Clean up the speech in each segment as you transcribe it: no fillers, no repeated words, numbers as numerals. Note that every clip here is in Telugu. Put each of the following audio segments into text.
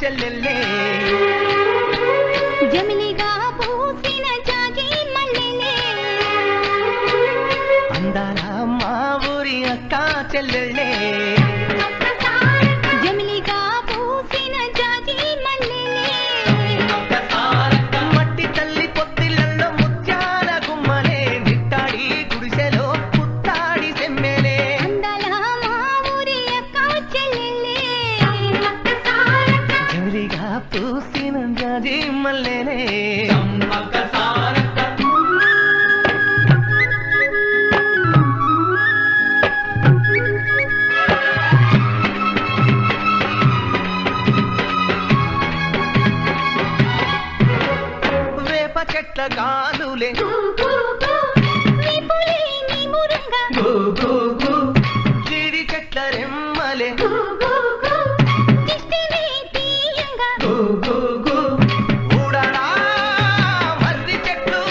చెల్లెల్లే జమిలిగా పూసిన జాజి మల్లెలే అందాల మా ఊరి అక్క చెల్లెల్లే జమిలిగా పూసిన జాజి మల్లెలే మట్టి తల్లి పొత్తిళ్ళల్లో ముత్యాల గుమ్మలే నిట్టాడి గుడిసెలో పుట్టాడి సెమ్మెలే అందాల మా ఊరి అక్క చెల్లెలే జమిలిగా పూసిన జాజి మల్లెలే చెట్ల గాలులే జీడి చెట్ల రెమ్మలే ఊడరా మర్రి చెట్లు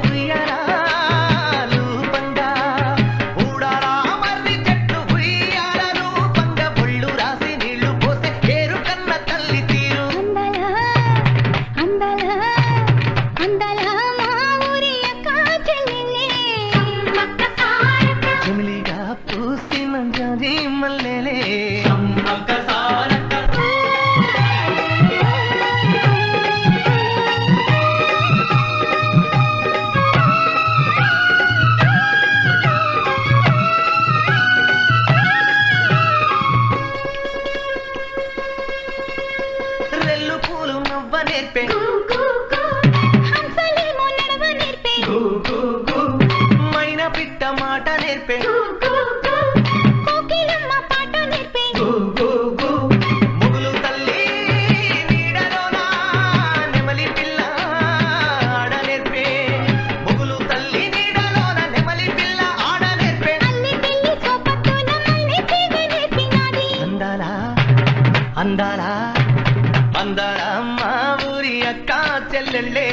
ఉయ్యారాలు పంగా ఊడరా మర్రి చెట్లు ఉయ్యారాలు పంగ ఒళ్ళు రాసి నీళ్లు పోసే ఏరు కన్న తల్లి తీరు జమిలిగా పూసిన జాజి మల్లెలే రెల్లు పూలు నవ్వ నేర్పే మైనా పిట్ట మాట నేర్పే ముగులు తల్లి నీడలోన నెమలి పిల్ల ఆడ నేర్పే ముగులు తల్లి నీడలోన నెమలి పిల్ల ఆడ నేర్పే అందాలా అందాలా అందాల మా ఊరి అక్క చెల్లెల్లే